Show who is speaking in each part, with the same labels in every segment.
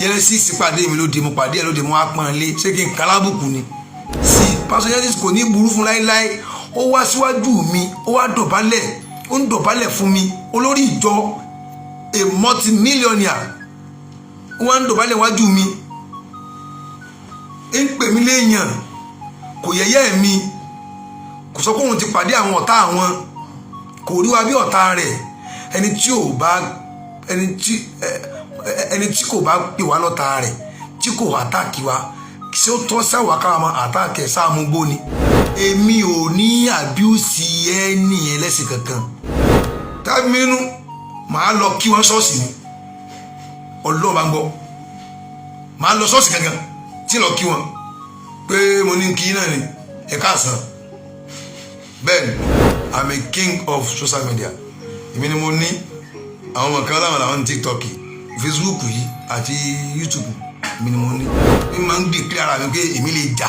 Speaker 1: Genesis pàdé mi lóde mo pàdé ẹ lóde mo wá pọ́n lé ṣé kí n kalábùkù ni sí Pastor Genesis kò ní burú fún láíláí ó wá síwájú mi ó wá dọ̀bálẹ̀ ó ń dọ̀bálẹ̀ fún mi olórí ìjọ a multi-millionaire ó wá ń dọ̀bálẹ̀ wájú mi ń pè mí léèyàn kò yẹ̀yẹ́ mi kò sọ pé òun ti pàdé àwọn ọ̀tá àwọn kò rí wa bí ọ̀tá rẹ̀ ẹni tí kò bá pè wá lọ́tá rẹ̀ tí kò àtàkì wa ṣé ó tọ́ sáwà káwa máa àtàkì ẹ̀ sáà mú gbóni èmi ò ní àbíùsì ẹni ẹlẹ́sìn kankan Tàbí nínú màá lọ kí wọ́n ṣọ́ọ̀ṣì ni Ọlọ́run bá ń gbọ́ màá lọ ṣọ́ọ̀ṣì kankan tí lọ kí wọn pé mo ní kí náà ni ẹ káàsán bẹ́ẹ̀ ni I'm a king of social media èmi ni mo ní àwọn ọmọ kan láwọn làwọn ní TikTok Facebook yìí àti YouTube èmi ni mo ní mi máa ń declare ara mi pé èmi lè jà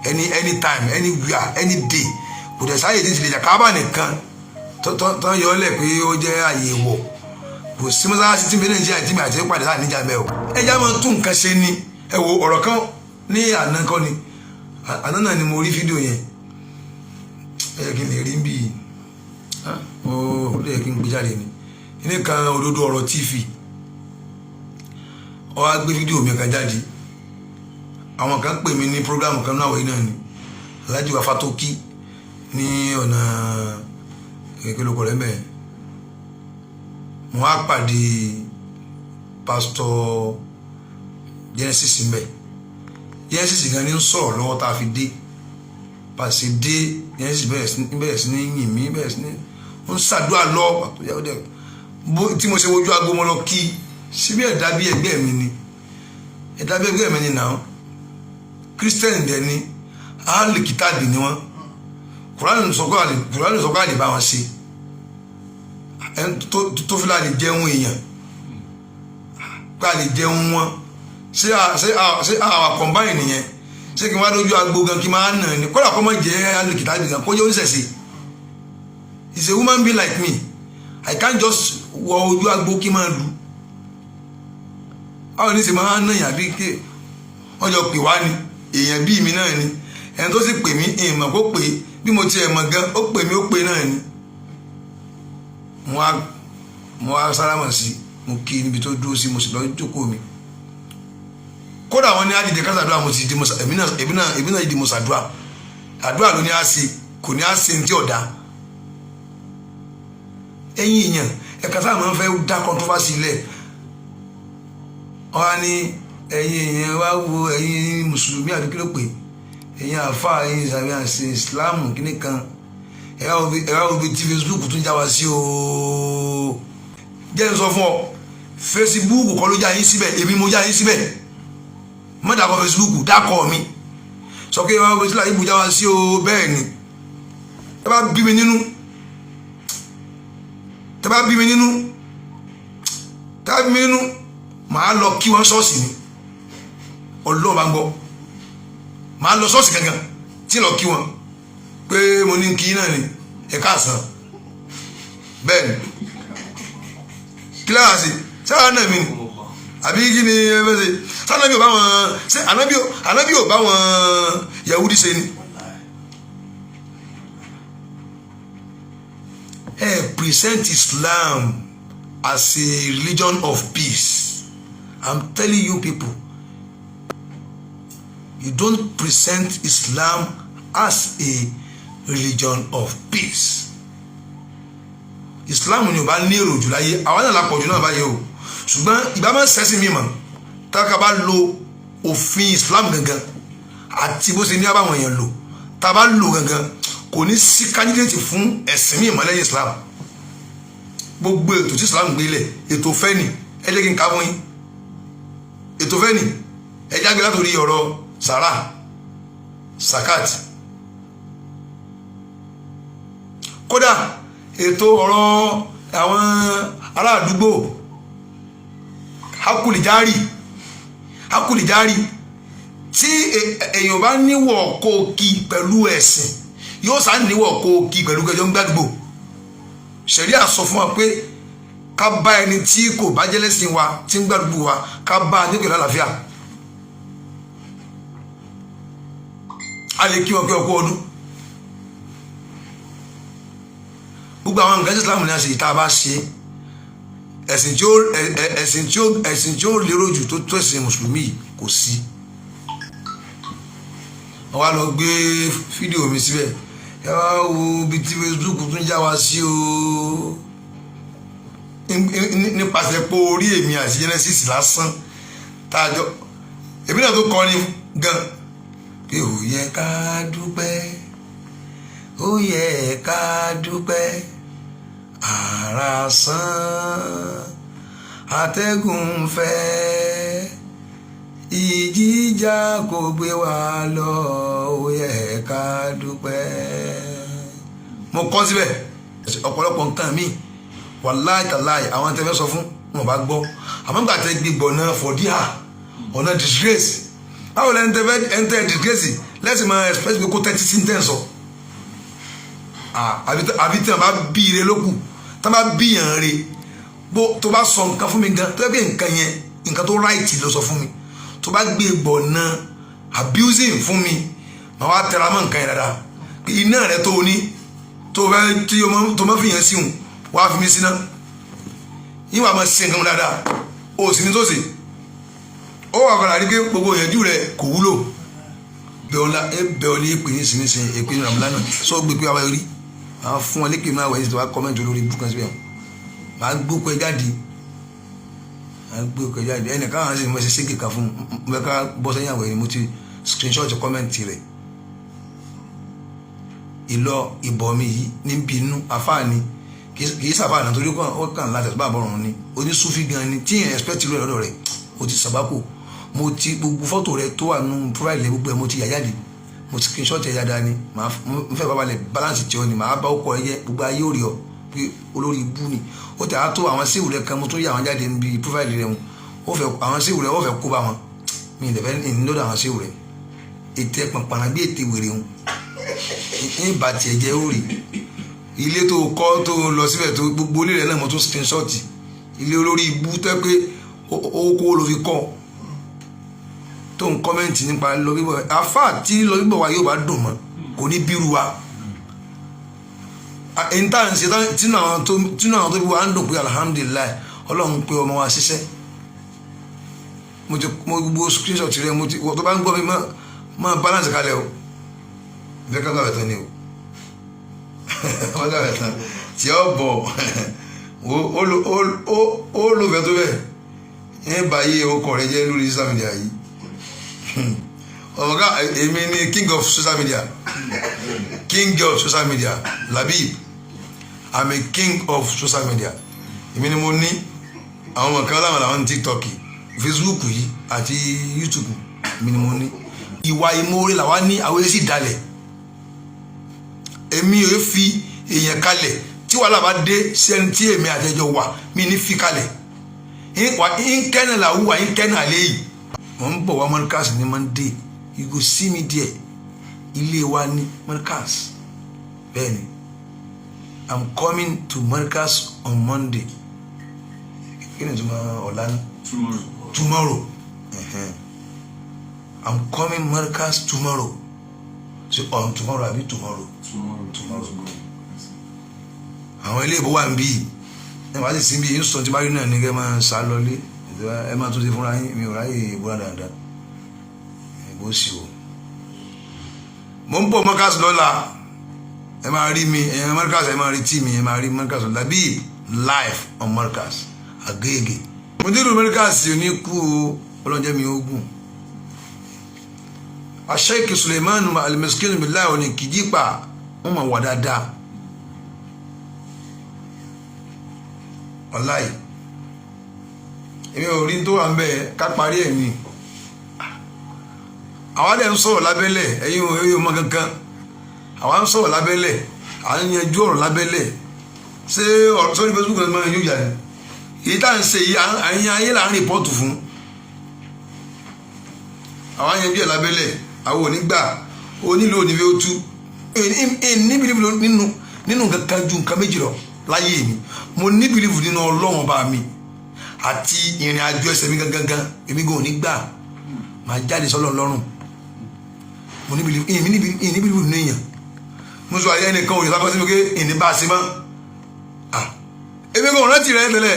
Speaker 1: anytime anywhere any day kò dẹ̀ sáyè tí ti lè jà kábà nìkan tó yọ ọ́ lẹ̀ pé ó jẹ́ àyè wọ̀ kò sí mọ́sálásí tí mi Nàìjíríà tí mi àti ìpàdé láti níjà mẹ́ o ẹjá máa tún nǹkan ṣe ni ẹ wo ọ̀rọ̀ kan ní àná kọ́ ni àná náà ni mo rí fídíò yẹn ẹ yẹ kí n lè rí bí ó lè yẹ kí n gbé jáde ni ilé kan Òdodo Ọ̀rọ̀ TV ó wá gbé fídíò mi kan jáde àwọn kan pè mí ní prógrámù kan náà wọ̀nyí náà ni Alhaji wa Fatoki ní ọ̀nà ìkẹlẹ́kọ̀ọ́ rẹ̀ mẹ́ẹ̀ mo wá pàdé Pastor Genesis mbẹ Genesis gan ni ń sọ̀rọ̀ lọ́wọ́ tá a fi dé pàṣẹ dé Genesis bẹ̀rẹ̀ sí ní yìn mí bẹ̀rẹ̀ sí ní ń ṣàdúrà lọ tí mo ṣe wojú aago mo lọ kí síbí ẹ̀dá bí ẹgbẹ́ mi ni ẹ̀dá bí ẹgbẹ́ mi ni náà Christian dẹ̀ ni áàlì kìtàbì ni wọ́n Kùránì sọ́kọ́ àlè bá wọn ṣe tó fi láàlè jẹun èèyàn káàlè jẹun wọn ṣé àwa combine nìyẹn ṣé kí n wá lójú agbo gan kí n máa nà ní kódà kó má jẹ́ alùkìtàbí gan kó jẹ́ oníṣẹ̀ṣe is a woman being like me I can't just wọ ojú agbo kí n máa lu báwo ní ṣe máa nà yàn bí ké wọ́n jọ pè wá ni èèyàn bí mi náà ni ẹni tó sì pè mí èèmọ̀ kó pè bí mo tiẹ̀ mọ̀ gan ó pè mí ó pè náà ni mo wá sálámà sí mo kí níbi tó dúró sí mo sì lọ jókòó mi kódà wọn ní àdìdẹ kásàdúrà mo ti di mo èmi náà di mo sàdúrà àdúrà ló ní á ṣe kò ní á ṣe ní tí ọ̀dà ẹ̀yin èèyàn ẹ̀ka sáà máa ń fẹ́ dá controversy lẹ̀ wọ́n á ní ẹ̀yin èèyàn wá wo ẹ̀yin mùsùlùmí àbí kí ló pè ẹ̀yin àfáà ẹ̀yin ìsàmì àṣẹ ìsìláàmù kíní kan ẹ̀rọ òbí tí Facebook tún já wa sí o jẹ́ n sọ fún ọ Facebook kọ́ ló já yín síbẹ̀ èmi mo já yín síbẹ̀ mọ́ dàkọ̀ Facebook dákọ̀ mi sọ pé ẹ̀rọ òbí tí láyé já wa sí o bẹ́ẹ̀ ni ẹ bá bí mi nínú màá lọ kí wọ́n ṣọ́ọ̀ṣì ni Ọlọ́run bá ń gbọ́ màá lọ ṣọ́ọ̀ṣì gangan tí lọ kí wọ́n pé mo ní kí náà ni ẹ káàsán bẹ́ẹ̀ ni kíláàsì sáà náà mi ni àbí kí ni ẹ fẹ́ ṣe sáànábì ò bá wọn ṣe ànábì ò bá wọn Yahudi ṣe ni ẹ present Islam as a religion of peace. I'm telling you people, you don't present Islam as a religion of peace. Islam ni o bá ní èrò jù láyé àwọn náà lápọ̀ jù náà báyìí o ṣùgbọ́n ìgbà máa ń sẹ́sìn mímọ́ táka bá lo òfin Islam gangan àti bó ṣe ní abáwọn èèyàn lò tá a bá lò gangan kò ní sí candidate fún ẹ̀sìn mímọ́ lẹ́yìn Islam. Gbogbo ètò tí Islam gbélé ètò fẹ́ni ẹ jẹ́ kí n ká fún yín ètò fẹ́ni ẹ jágbe látòrí ọ̀rọ̀ sàrà sakat kódà ètò ọ̀rọ̀ àwọn ará àdúgbò hakulijari tí èèyàn bá níwọ̀ kó kí pẹ̀lú ẹ̀sìn yóò sá níwọ̀ kó kí pẹ̀lú kẹjọ ń gbàdúgbò ṣẹ̀ríà sọ fún wa pé ká bá ẹni tí kò bá jẹ́ lẹ́sìn wa tí ń gbàdúgbò wa ká bá a nípìnlẹ̀ àlàáfíà a lè kí wọn pé ọkọ ọdún gbogbo àwọn nǹkan tí Islam ní a ṣe ìta bá ṣe ẹ̀sìn tí ó lérò jù tó tó ẹ̀sìn mùsùlùmí kò sí. wọ́n wá lọ gbé fídíò mi síbẹ̀ ẹ wá wo bí tí Facebook tún já wa sí o nípasẹ̀ pé orí èmi àti Genesis lásán tájọ́ èmi náà tó kọrin gan pé ó yẹ ká dúpẹ́ ó yẹ ká dúpẹ́ ara sán atẹ́gùn fẹ́ ìjìjà kò gbé wa lọ ó yẹ ká dúpẹ́. mo kọ́ síbẹ̀ ọ̀pọ̀lọpọ̀ nǹkan mi wàláì tàláì àwọn tẹ́fẹ́ sọ fún wọn bá gbọ́ àmọ́ nígbà tẹ́ gbígbọ́ náà fọ̀díà ọ̀nà disgrace báwo lẹ́ni tẹ́fẹ́ enter disgrace lẹ́sìn máa express pé kó tẹ́tí sí ní tẹ́ǹsọ̀ àbí tí wọn bá bí ire lókù tí wọn bá bí yàn re bó tó bá sọ nǹkan fún mi gan tó yẹ pé nǹkan yẹn nǹkan tó right ló sọ fún mi tó bá gbé bọ̀ náà abusing fún mi màá wá tẹra mọ́ nǹkan yẹn dáadáa iná rẹ tó o ní tó fẹ́ tí tó má fi yẹn sí wọn wá fi mí síná yín wàá máa ṣe nǹkan dáadáa o sì ní tó ṣe ó wà padà rí pé gbogbo ìyẹ̀jú rẹ kò wúlò bẹ́ẹ̀ ọlá èpè ní ìsinísìn èpè ní ramlana sọ gbé pé àwọn rí àwọn fún wọn lékè náà wẹ̀ ẹ́ wá kọ́mẹ́ntì olórí búkan síbẹ̀ máa gbókò ẹ jáde ẹnìkan àwọn sì mọ̀ ṣe ségè kan fún un mẹ́ka bọ́ sẹ́yìn àwẹ̀ ni mo ti screenshot kọ́mẹ́ntì rẹ̀ ìlọ ìbọ̀ mi yìí níbi inú afáàní kì í sábà náà torí ó kàn láti ẹ̀sùn bàbá ọ̀run ni onísúfì gan ni tí èèyàn expect ìlú ẹ̀ lọ́dọ̀ rẹ̀ ó ti sàbákò mo ti gbogbo fọ́tò rẹ̀ tó wà nù profile rẹ̀ gbogbo ẹ̀ mo ti yà jáde mo ti screenshot ẹ̀ dáadáa ni mo fẹ́ babalẹ̀ balance tí ọ ni màá bá ọkọ̀ ẹ̀ jẹ́ gbogbo ayé ò rí ọ pé olórí ibú ni ó ti àtó àwọn séwù rẹ̀ kan mo tún yà wọn jáde níbi profile rẹ̀ wọn àwọn séwù rẹ̀ wọ́n fẹ́ kó bá wọn mi ì dẹ̀fẹ́ ìnílòdà àwọn séwù rẹ̀ ètè pàpàrà bí ètè wèrè wọn ní ìbàtì ẹ̀jẹ̀ ó rí ilé tó kọ́ tó lọ síbẹ̀ tó gbogbo ilé rẹ̀ náà mo tún screenshot ilé olórí ibú tẹ́ pé owó kó ló fi kọ́ tó ń kọ́mẹ́ǹtì nípa lọ bíbọ̀ afá tí lọ bíbọ̀ wa yóò bá dùn mọ́ kò ní bírú wa èyí tá à ń ṣe tínú àwọn tó bí wa ń dùn pé alhamdulilayi ọlọ́run pé ọmọ wa ṣiṣẹ́ mo gbogbo screenshot rẹ tó bá ń gbọ́ mi máa balance kalẹ̀ o ìfẹ́ ká gbàgbẹ́ tán ni o wọ́n gbàgbẹ́ tán tí ó bọ̀ ó lò fẹ́ tó bẹ́ẹ̀ ẹ báyé ọkọ̀ rẹ jẹ́ lórí social media yìí ọ̀gá èmi ni king of social media Labeeb I'm a king of social media èmi ni mo ní àwọn ọmọ kan láwọn làwọn ní TikTok Facebook yìí àti YouTube èmi ni mo ní ìwà ìmoore làwa ní àwọn èsì dalẹ̀ èmi ò fi èèyàn kalẹ̀ tí wàhálà bá dé sẹ́ni tí èmi àtẹjọ wà mí ní fi kalẹ̀ ìkẹ́nà làwùwà ìkẹ́nà lẹ́yìn wọ́n ń bọ̀ wá Markaz ní Monday you go see me there ilé wa ní Markaz bẹ́ẹ̀ ni I'm coming to Markaz on Monday kí ni ìtumọ̀ ọ̀la ní tomorrow I'm coming Markaz tomorrow so on tomorrow àbí tomorrow àwọn ilé ìbò wà ń bí ẹ máa sì sí bí instant tí bá rí náà ní kẹ́ máa sá lọlé ẹ máa tún ṣe fúnra yín mi ò ráyè ìbúra dáadáa ìbò sí o mo ń bọ̀ Markaz lọ́la ẹ máa rí mi ẹ̀yàn Markaz ẹ máa rí tí mi ẹ máa rí Markaz Labeeb live on Markaz Agége mo dérò Markaz oníkú ọlọ́njẹ́ mi ogun Sheik Suleiman al-Miskin billahi òní kìjípa wọ́n máa wà dáadáa ọláì èmi ò rí tó wà ń bẹ ká parí ẹ̀ ni àwa dẹ̀ ń sọ̀rọ̀ lábẹ́lẹ̀ ẹ̀yin ò mọ kankan àwa ń sọ̀rọ̀ lábẹ́lẹ̀ à ń yanjú ọ̀rọ̀ lábẹ́lẹ̀ ṣé ọ̀rọ̀ sórí Facebook náà máa ń yóò yà ni èyí tá à ń ṣe yìí àyìn ayé là ń rìpọ́ọ̀tù fún àwa yanjú ẹ̀ lábẹ́lẹ̀ àwọn onígbà onílò onífẹ́ ó tú níbi nínú kankan ju nǹkan méjì lọ láyé mi mo ní bìlífù nínú Ọlọ́run bá mi àti ìrìn àjò ẹsẹ̀ mi gangan èmi gan ò ní gbà máa jáde sọ́lọ́ lọ́rùn mo ní bìlífù ìní bìlífù nínú èèyàn mo sọ ayé ẹnìkan òye sábà sí mi pé ìní bá a ṣe mọ́ èmi gan rántí rẹ̀ tẹ́lẹ̀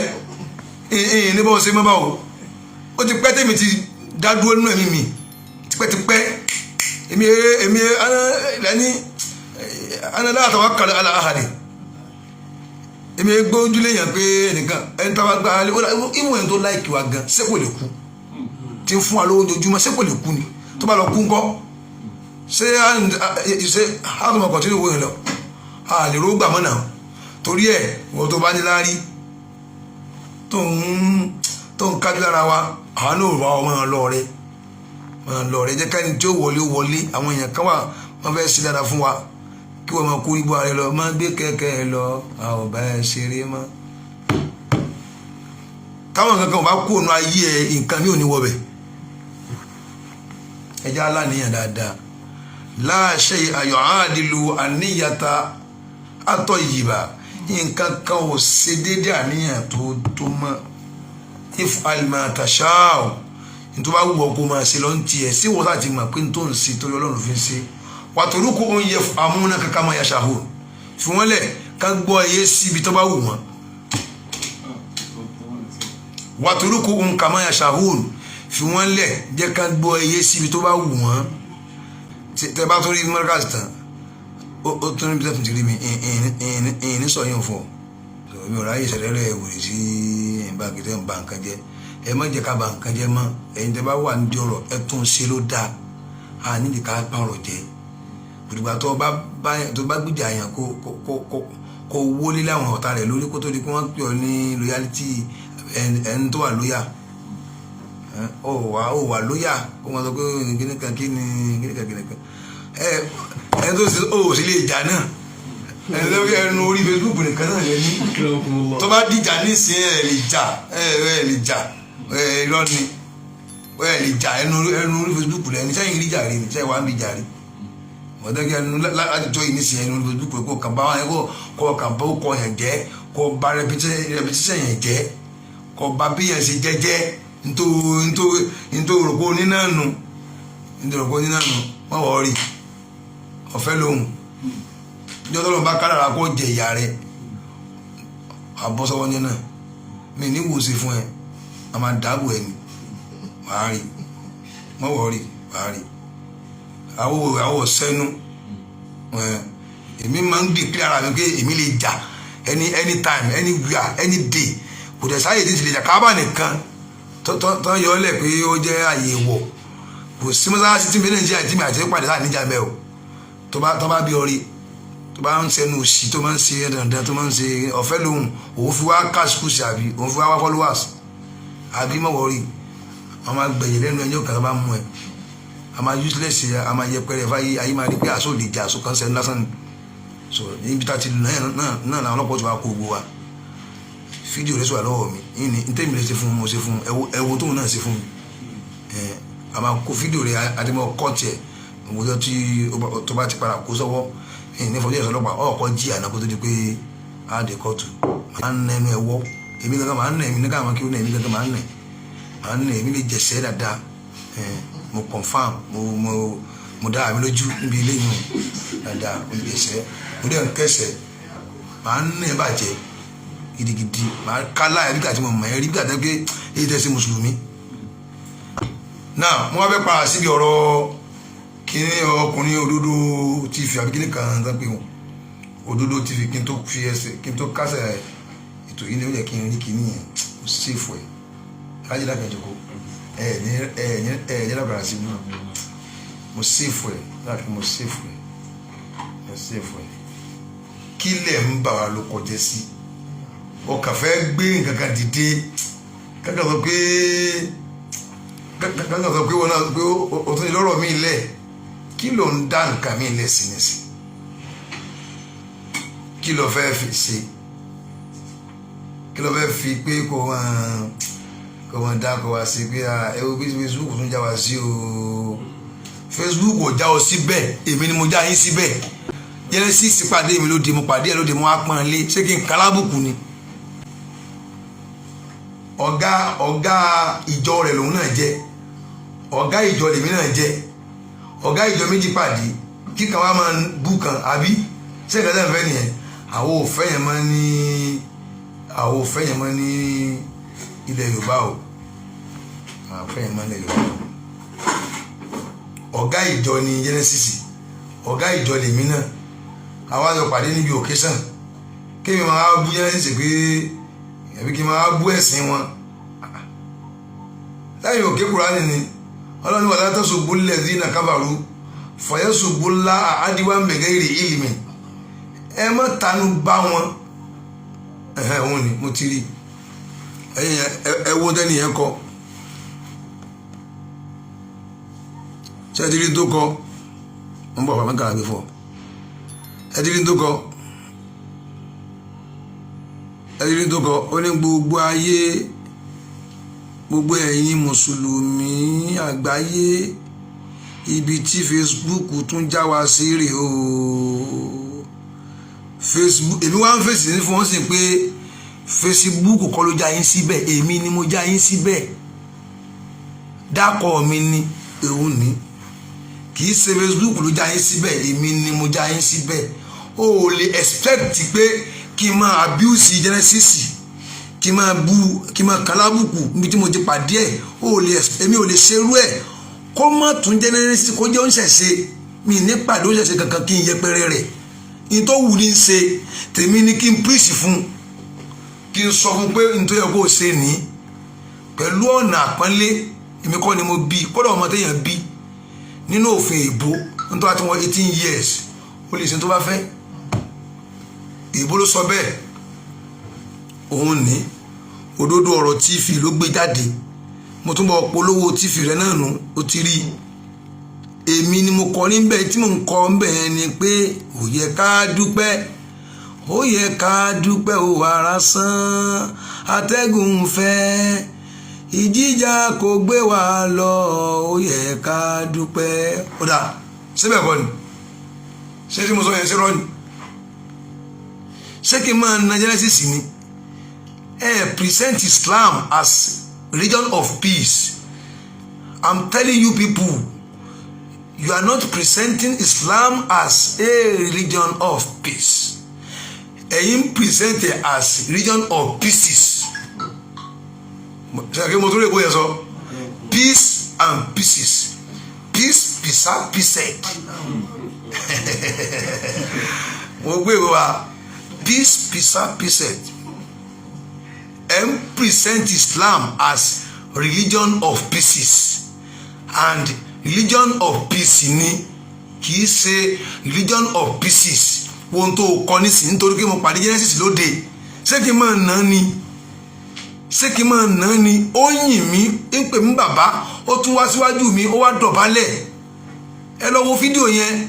Speaker 1: ìní bá a ṣe mọ́ báwo ó ti pẹ́ tèmi ti dá dúró nínú ẹ̀mí mi tipẹ́tipẹ́ èmi lẹ́ni anadá àtàwọn kàlẹ́ aláhàdì èmi gbójúlé yàn pé ẹnìkan ẹni tó bá gbá ìwọ̀n ẹni tó láìkì wa gan ṣé kò lè kú tí ń fún wa lówó ojoojúmọ́ ṣé kò lè kú ni tó bá lọ kú ńkọ́ ṣé àtúmọ̀ kọ̀tínú owó yẹn lọ a lè rógbà mọ́ náà torí ẹ̀ wọ́n tó bá ní láárí tó ń kájú lára wa àwọn náà wà ọmọ lọ rẹ jẹ́ káyìn tí ó wọlé àwọn èèyàn kan wà wọ́n fẹ́ sí dáadáa fún wa kí wọ́n máa kó ibú ara rẹ lọ máa gbé kẹ̀kẹ́ lọ a ò bá ẹ ṣeré mọ́ táwọn kankan bá kó ònà ayé ẹ nǹkan mi ò ní wọbẹ̀ ẹjẹ́ aláníyàn dáadáa láàṣẹ ayọ̀ àádìlú àníyàtà àtọ̀ yìbà nǹkan kan ò ṣe déédé àníyàn tó mọ́ if alimatashaw nítorí wàá wù ọ́ kó máa ṣe lọ́n tiẹ̀ sí wọ́n láti mọ̀ pé n tó ń ṣe torí Ọlọ́run fi ń ṣe wàtòrúkú ń yẹ amúná kankan máa yàṣàhùn fi wọ́n lẹ̀ ká gbọ́ ẹyẹ síbi tó bá wù wọ́n wàtòrúkú ń kà máa yàṣàhùn fi wọ́n lẹ̀ jẹ́ ká gbọ́ ẹyẹ síbi tó bá wù wọ́n tẹ bá tó rí mọ́rẹ́kàsì tán ó tún ní bí tẹ́tù ti rí mi ní sọ yín fún ọ mi ò ráyè ìṣẹ̀lẹ̀ rẹ̀ wòlé sí ìbáǹkì tẹ́ ń ba nǹkan jẹ́ ẹ má jẹ́ ká ba nǹkan jẹ́ mọ́ ẹ̀yin tẹ́ bá wà nídìí ọ̀rọ̀ ẹ tún ṣe ló dáa a nídìí ká pa ọ̀rọ̀ jẹ́ òdìgbà tó bá gbìjà yàn kó wọlé láwọn ọ̀tá rẹ̀ lórí kó tó di kó wọ́n pè ọ́ ní loyalty ẹni tó wà lóyà ó wà lóyà kó wọ́n sọ pé kíníkan ẹni tó sì lè jà náà ẹnu orí Facebook nìkan náà lẹ ní tó bá dìjà nísìnyí ẹ lè jà irọ́ ni ẹ lè jà ẹnu orí Facebook lẹ ní sẹ́yìn rí jà rí ni sẹ́yìn wà ń bí jà rí mọ̀tẹ́kẹ́ ẹnu láti jọ yìí nísìnyí ẹnu orí Facebook kó kàn bá wọn kó kàn bá kọ yẹn jẹ́ kó bá rẹpítíṣẹ̀ yẹn jẹ́ kó bá bí yẹn ṣe jẹ́jẹ́ nítorí òròkó onínánu wọ́n wọ́ rí ọ̀fẹ́ lóhùn ìjọ́ tó lọ́n bá kádàrá kó jẹ ìyá rẹ̀ àbọ́sọ́wọ́ ní náà mi ní wòsí fún ẹ a máa dáàbò ẹ ní wàá rí mọ́wọ́ rí wàá rí àwọ̀ sẹ́nu èmi máa ń dìklẹ́ ara mi pé èmi lè jà anytime anywhere any day kò dẹ̀ sáyè tí ti lè jà kábà nìkan tó yọ ọ́ lẹ̀ pé ó jẹ́ àyè wọ̀ kò sí mọ́sálásí tí mi Nàìjíríà tí mi àti pàdé sáà níjà mẹ́ o tó bá bí ọrí tó bá ń sẹnu òsì tó máa ń ṣe dandan tó máa ń ṣe ọ̀fẹ́ lòun òun fi wá kásìkúsì àbí òun fi wá followers àbí mọ̀wọ́ rí wọ́n máa gbẹ̀yìn lẹ́nu ẹjọ́ kan tó bá mú ẹ a máa useless a máa yẹpẹrẹ fáyé ayé máa rí pé àṣọ lè jà àṣọ kan sẹ́nu lásán ni so níbi tá a ti lù náà làwọn ọlọ́pàá ti wá kó gbogbo wa fídíò rẹ̀ sọ wà lọ́wọ́ mi ní tẹ́mi lè ṣe fún mo ṣe fún ẹ̀wọ̀n tóun náà ṣe fún mi a máa kó fídíò rẹ̀ adémọ̀ kọ́ọ̀tì ẹ̀ òwúrọ̀ tí tó bá ti padà kó sọ́wọ́ ní fọdí ẹ̀sọ́ ọlọ́pàá ọ̀kọ́ jí àná kó tó di pé á dé kóòtù máa ń nà ẹnu ẹwọ́ èmi gangan máa ń nà èmi nígbà máa kí ó nà èmi gangan máa ń nà èmi lè jẹ̀sẹ̀ dáadáa mo confam mo dá àmì lójú níbi ilé yìí dáadáa mo lè jẹ̀sẹ̀ mo dẹ̀ ń kẹsẹ̀ máa ń nà ẹ bàjẹ́ gidigidi máa ká láyà nígbà tí mo mọ̀ ẹ́ rí gbàdá pé èyí tẹ́ sí mùsùlùmí náà mo wá fẹ́ padà síbi ọ̀rọ̀ kíní ọkùnrin òdodo TV àbí kíní kan tán pé wọn òdodo TV kí n tó fi ẹsẹ̀ kí n tó kásẹ̀ ètò yìí ní ó yẹ kí n rí kíní yẹn mo ṣèfù ẹ̀ láyé lákàjọ kó ẹ̀ẹ́dẹ́ lábàrá sí mi mo ṣèfù ẹ̀ láti mo ṣèfù ẹ̀ kí lẹ̀ ń bà wá ló kọjẹ́ sí ọkà fẹ́ gbé nǹkan kan dìde kankan sọ pé wọn náà pé o tún ní lọ́rọ̀ mi lẹ̀ kí ló ń dá nǹkan mi lẹ̀ sí nísì kí ló fẹ́ fi ṣe kí ló fẹ́ fi pé kò wọ́n dá kò wá sí pé ẹ wo bí Facebook tún já wá sí o Facebook ò já ọ síbẹ̀ èmi ni mo já yín síbẹ̀ Genesis pàdé mi lóde mo pàdé ẹ lóde mo wá pọ́n lé ṣé kí n kalábùkù ni ọ̀gá ìjọ rẹ̀ lòun náà jẹ́ ọ̀gá ìjọ lèmi náà jẹ́ ọ̀gá ìjọ méjì pàdé kíkan wá máa bú kan àbí ṣé ìgbà tẹ́ ń fẹ́ nìyẹn àwọn ò fẹ́ yẹn mọ́ ní ilẹ̀ Yorùbá o àwọn fẹ́ yẹn mọ́ ní ilẹ̀ Yorùbá ọ̀gá ìjọ ni Genesis ọ̀gá ìjọ lèmi náà àwa jọ pàdé níbi occasion kémi máa bú Genesis pé ẹ̀bí kí n máa bú ẹ̀sìn wọn lẹ́yìn òkè Kùránì ni ọlọ́ni wà látọ̀ ṣubú lẹ́dínà kábàrú fọ̀yẹ́ ṣubú ńlá àádìwá ń bẹ̀gẹ́ ìrì ìlìmì ẹ má tanú bá wọn òun ni mo ti rí ẹ wo dẹ́ni yẹn kọ ṣé ẹ ti rí tó kọ ń bọ̀ fàmí kàrà bí fọ ẹ ti rí tó kọ ó ní gbogbo ayé gbogbo ẹ̀yin mùsùlùmí àgbáyé ibi tí Facebook tún já wa sí rè o Facebook èmi wá ń fèsì ní fún wọn sí pé Facebook kọ́ ló já yín síbẹ̀ èmi ni mo já yín síbẹ̀ dákọ̀ mi ni òun ni kì í ṣe Facebook ló já yín síbẹ̀ èmi ni mo já yín síbẹ̀ o ò lè expect pé kí n máa abuse Genesis kí n máa bú kí n máa kalábùkù níbi tí mo ti pàdé ẹ̀ èmi ò lè ṣerú ẹ̀ kó má tún Genesis kó jẹ́ oúnṣẹ̀ṣe mi ní pàdé oúnṣẹ̀ṣe kankan kí n yẹpẹrẹ rẹ̀ ní tó wù ní ṣe tèmi ní kí n preach fún kí n sọ fún pé n tó yẹ kó o ṣe ní pẹ̀lú ọ̀nà àpọ́nlé èmi kọ́ ni mo bí kódà ọmọ téèyàn bí nínú òfin ìbò nítorí àti wọn 18 years ó lè ṣe tó bá fẹ́ ìbò ló sọ bẹ́ẹ̀ òun ní òdodo ọ̀rọ̀ TV ló gbé jáde mo tún bọ̀ polówó TV rẹ náà nù ó ti rí èmi ni mo kọ níbẹ̀ tí mò ń kọ níbẹ̀ yẹn ni pé ó yẹ ká dúpẹ́ ó wàrà sán atẹ́gùn fẹ́ ìjìjà kò gbé wa lọ ó yẹ ká dúpẹ́ ó dà síbẹ̀ kọ́ ni ṣé tí mo sọ yẹn sí rọ́ ni ṣé kí n máa na Genesis ni present Islam as religion of peace. I'm telling you people, you are not presenting Islam as a religion of peace. Ẹ̀yin present it as religion of pieces. Ṣé mo tún lè bóyá sọ? Peace and pieces. Peace, peace. Mo gbé wa peace, peace. And present Islam as religion of pieces and religion of peace ni kì í ṣe religion of pieces wọn tó kọ nísìn nítorí pé mo pàdé Genesis lóde ṣé kí n máa ná ni ó yìn mí ń pè mí bàbá ó tún wá síwájú mi ó wá dọ̀bálẹ̀ ẹ lọ wo fídíò yẹn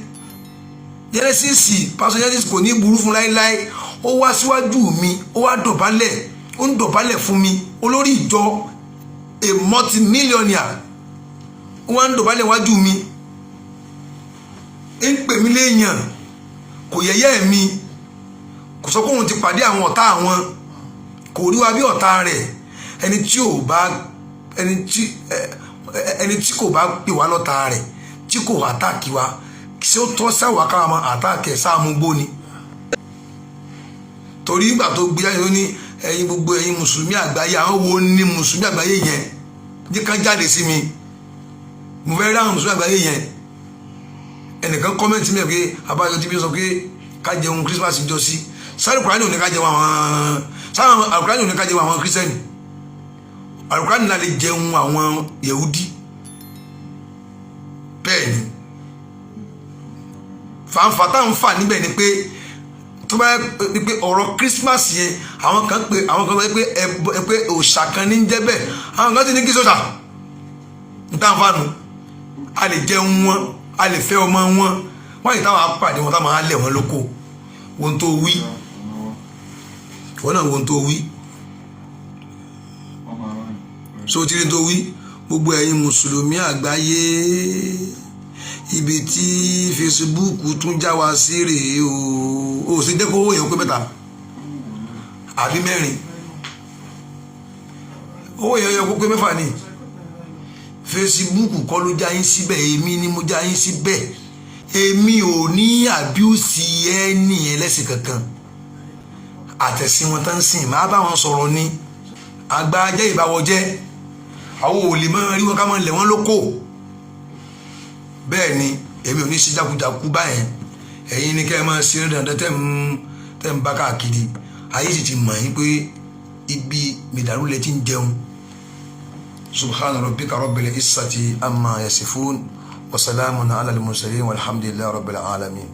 Speaker 1: Genesis pásọ Genesis kò ní burú fún láéláé ó wá síwájú mi ó wá dọ̀bálẹ̀ ó ń dọ̀bálẹ̀ fún mi olórí ìjọ a multi-millionaire ó wá ń dọ̀bálẹ̀ wájú mi ń pè mí léèyàn kò yẹ̀yẹ́ mi kò sọ pé òun ti pàdé àwọn ọ̀tá àwọn kò rí wa bí ọ̀tá rẹ̀ ẹni tí kò bá pè wá lọ́tá rẹ̀ tí kò àtàkì wa ṣé ó tọ́ sáwà ká máa àtàkì ẹ̀ sáà mú gbóni torí ìgbà tó gbé jáde ó ní ẹ̀yin gbogbo ẹ̀yin mùsùlùmí àgbáyé àwọn wo ni mùsùlùmí àgbáyé yẹn jẹ́ ká jáde sí mi mo fẹ́ rí àwọn mùsùlùmí àgbáyé yẹn ẹnìkan kọ́mẹ́ntì mi pé abájọ tí bí sọ pé ká jẹun Christmas jọ sí sáré Kùránì ò ní ká jẹun àwọn kírísítẹ́nì Kùránì náà lè jẹun àwọn Yẹhudi bẹ́ẹ̀ ni fàǹfà tá à ń fà níbẹ̀ ni pé tó bá yẹ pé ọ̀rọ̀ Christmas yẹn àwọn kan pé òòṣà kan ní jẹ́ bẹ́ẹ̀ àwọn kan ti ní kí sọ́ṣà ń tàn fánu a lè jẹun wọn a lè fẹ́ ọmọ wọn wọ́n yìí táwọn apàdé wọn táwọn á lẹ̀ wọn lóko wọn tó wí wọn náà wọn tó wí so tí ní tó wí gbogbo ẹ̀yin mùsùlùmí àgbáyé ibi tí Facebook tún já wa sí rèé o sì jẹ́ kó owó yẹn pé mẹ́ta àbí mẹ́rin owó yẹn yẹ kó pé mẹ́fà ni Facebook kọ́ ló já yín síbẹ̀ èmi ni mo já yín síbẹ̀ èmi ò ní àbíùsì ẹni ẹlẹ́sìn kankan àtẹ̀sí wọn tán sìn máa bá wọn sọ̀rọ̀ ni àgbà jẹ́ ìbáwọ̀ jẹ́ àwọn ò lè máa rí wọn ká máa lẹ̀ wọ́n lóko bẹ́ẹ̀ ni èmi ò ní sí jákujáku báyẹn ẹ̀yin ni kẹ́ ẹ máa ṣe dandan tẹ́ ń bá káàkiri ayé sì ti mọ̀ yín pé ibi mìdàrú lẹ ti ń jẹun subhana rabbika rabbil izzati amma yasifun wa salamun ala al mursalin walhamdulillahi rabbil alamin.